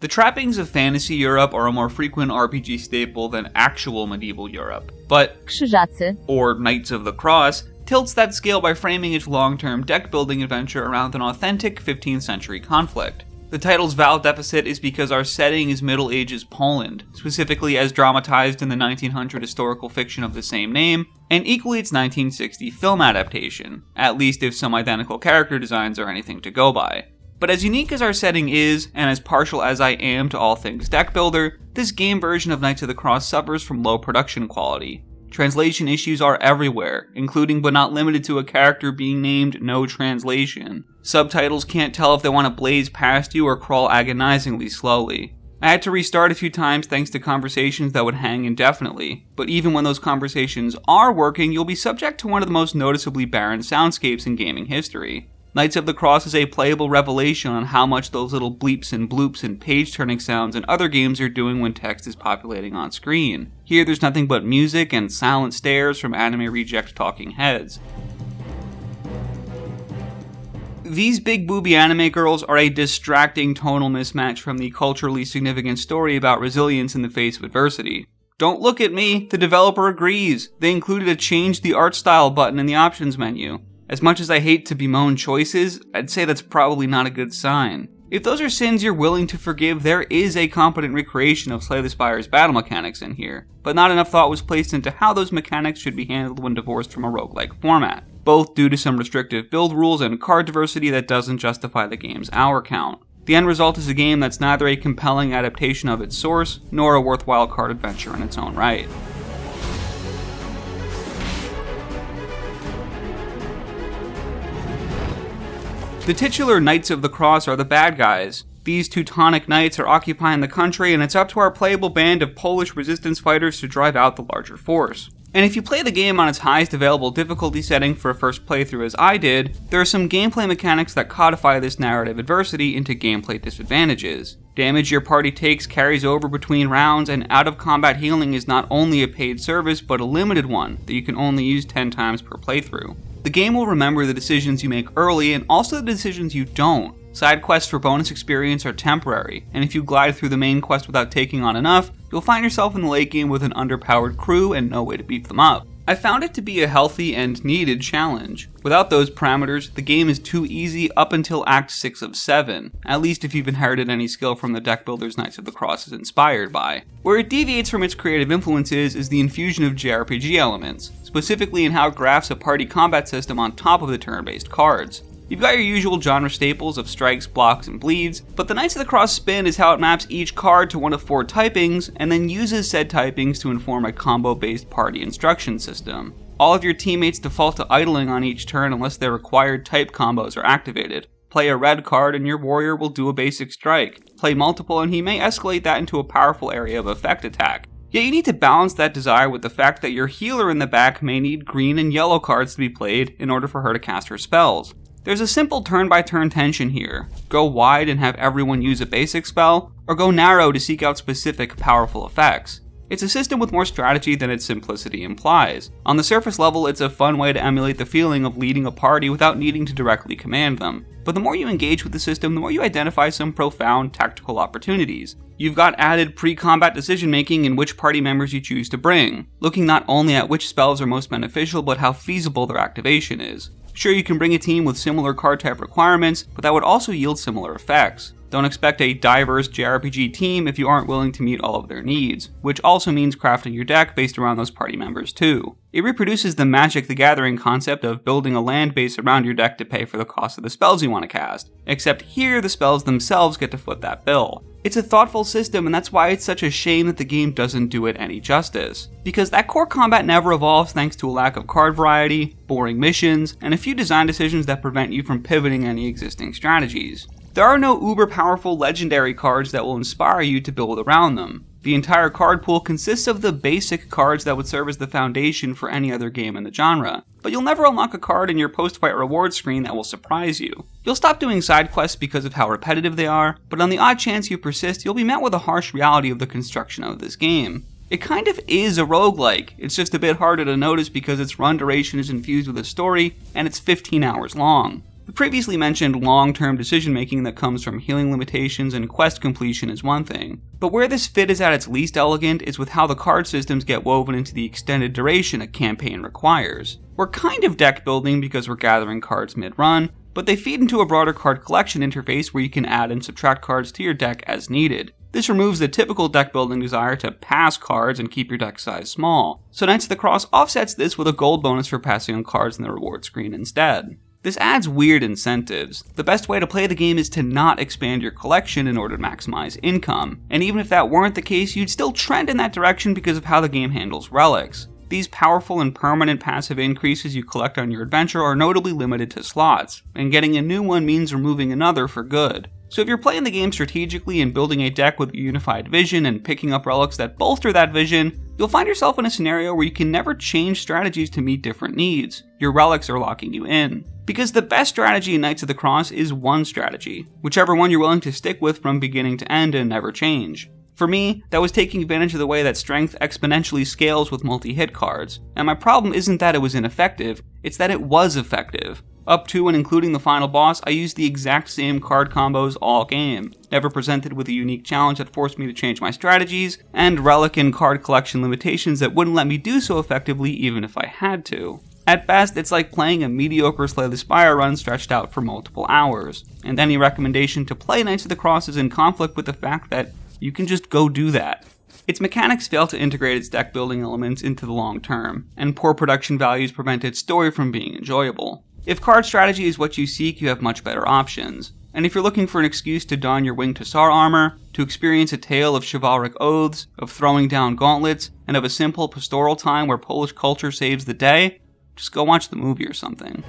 The trappings of fantasy Europe are a more frequent RPG staple than actual medieval Europe, but Krzyżacy, or Knights of the Cross, tilts that scale by framing its long-term deck-building adventure around an authentic 15th century conflict. The title's valid deficit is because our setting is Middle Ages Poland, specifically as dramatized in the 1900 historical fiction of the same name, and equally its 1960 film adaptation, at least if some identical character designs are anything to go by. But as unique as our setting is, and as partial as I am to all things deck builder, this game version of Knights of the Cross suffers from low production quality. Translation issues are everywhere, including but not limited to a character being named no translation. Subtitles can't tell if they want to blaze past you or crawl agonizingly slowly. I had to restart a few times thanks to conversations that would hang indefinitely, but even when those conversations are working, you'll be subject to one of the most noticeably barren soundscapes in gaming history. Knights of the Cross is a playable revelation on how much those little bleeps and bloops and page-turning sounds in other games are doing when text is populating on screen. Here there's nothing but music and silent stares from anime reject talking heads. These big booby anime girls are a distracting tonal mismatch from the culturally significant story about resilience in the face of adversity. Don't look at me, the developer agrees. They included a change the art style button in the options menu. As much as I hate to bemoan choices, I'd say that's probably not a good sign. If those are sins you're willing to forgive, there is a competent recreation of Slay the Spire's battle mechanics in here, but not enough thought was placed into how those mechanics should be handled when divorced from a roguelike format, both due to some restrictive build rules and card diversity that doesn't justify the game's hour count. The end result is a game that's neither a compelling adaptation of its source, nor a worthwhile card adventure in its own right. The titular Knights of the Cross are the bad guys. These Teutonic knights are occupying the country, and it's up to our playable band of Polish resistance fighters to drive out the larger force. And if you play the game on its highest available difficulty setting for a first playthrough as I did, there are some gameplay mechanics that codify this narrative adversity into gameplay disadvantages. Damage your party takes carries over between rounds, and out-of-combat healing is not only a paid service, but a limited one that you can only use 10 times per playthrough. The game will remember the decisions you make early and also the decisions you don't. Side quests for bonus experience are temporary, and if you glide through the main quest without taking on enough, you'll find yourself in the late game with an underpowered crew and no way to beef them up. I found it to be a healthy and needed challenge. Without those parameters, the game is too easy up until Act 6 of 7, at least if you've inherited any skill from the deck builders Knights of the Cross is inspired by. Where it deviates from its creative influences is the infusion of JRPG elements, specifically in how it grafts a party combat system on top of the turn-based cards. You've got your usual genre staples of strikes, blocks, and bleeds, but the Knights of the Cross spin is how it maps each card to one of 4 typings, and then uses said typings to inform a combo-based party instruction system. All of your teammates default to idling on each turn unless their required type combos are activated. Play a red card and your warrior will do a basic strike. Play multiple and he may escalate that into a powerful area of effect attack. Yet you need to balance that desire with the fact that your healer in the back may need green and yellow cards to be played in order for her to cast her spells. There's a simple turn-by-turn tension here. Go wide and have everyone use a basic spell, or go narrow to seek out specific, powerful effects. It's a system with more strategy than its simplicity implies. On the surface level, it's a fun way to emulate the feeling of leading a party without needing to directly command them. But the more you engage with the system, the more you identify some profound tactical opportunities. You've got added pre-combat decision-making in which party members you choose to bring, looking not only at which spells are most beneficial, but how feasible their activation is. Sure, you can bring a team with similar card type requirements, but that would also yield similar effects. Don't expect a diverse JRPG team if you aren't willing to meet all of their needs, which also means crafting your deck based around those party members too. It reproduces the Magic the Gathering concept of building a land base around your deck to pay for the cost of the spells you want to cast, except here the spells themselves get to foot that bill. It's a thoughtful system, and that's why it's such a shame that the game doesn't do it any justice. Because that core combat never evolves thanks to a lack of card variety, boring missions, and a few design decisions that prevent you from pivoting any existing strategies. There are no uber-powerful legendary cards that will inspire you to build around them. The entire card pool consists of the basic cards that would serve as the foundation for any other game in the genre, but you'll never unlock a card in your post-fight reward screen that will surprise you. You'll stop doing side quests because of how repetitive they are, but on the odd chance you persist, you'll be met with a harsh reality of the construction of this game. It kind of is a roguelike, it's just a bit harder to notice because its run duration is infused with a story, and it's 15 hours long. The previously mentioned long-term decision-making that comes from healing limitations and quest completion is one thing, but where this fit is at its least elegant is with how the card systems get woven into the extended duration a campaign requires. We're kind of deck building because we're gathering cards mid-run, but they feed into a broader card collection interface where you can add and subtract cards to your deck as needed. This removes the typical deck building desire to pass cards and keep your deck size small, so Knights of the Cross offsets this with a gold bonus for passing on cards in the reward screen instead. This adds weird incentives. The best way to play the game is to not expand your collection in order to maximize income, and even if that weren't the case, you'd still trend in that direction because of how the game handles relics. These powerful and permanent passive increases you collect on your adventure are notably limited to slots, and getting a new one means removing another for good. So if you're playing the game strategically and building a deck with a unified vision and picking up relics that bolster that vision, you'll find yourself in a scenario where you can never change strategies to meet different needs. Your relics are locking you in. Because the best strategy in Knights of the Cross is one strategy, whichever one you're willing to stick with from beginning to end and never change. For me, that was taking advantage of the way that strength exponentially scales with multi-hit cards, and my problem isn't that it was ineffective, it's that it was effective. Up to and including the final boss, I used the exact same card combos all game, never presented with a unique challenge that forced me to change my strategies, and relic and card collection limitations that wouldn't let me do so effectively even if I had to. At best, it's like playing a mediocre Slay the Spire run stretched out for multiple hours, and any recommendation to play Knights of the Cross is in conflict with the fact that you can just go do that. Its mechanics fail to integrate its deck building elements into the long term, and poor production values prevent its story from being enjoyable. If card strategy is what you seek, you have much better options. And if you're looking for an excuse to don your Winged Hussar armor, to experience a tale of chivalric oaths, of throwing down gauntlets, and of a simple pastoral time where Polish culture saves the day, just go watch the movie or something.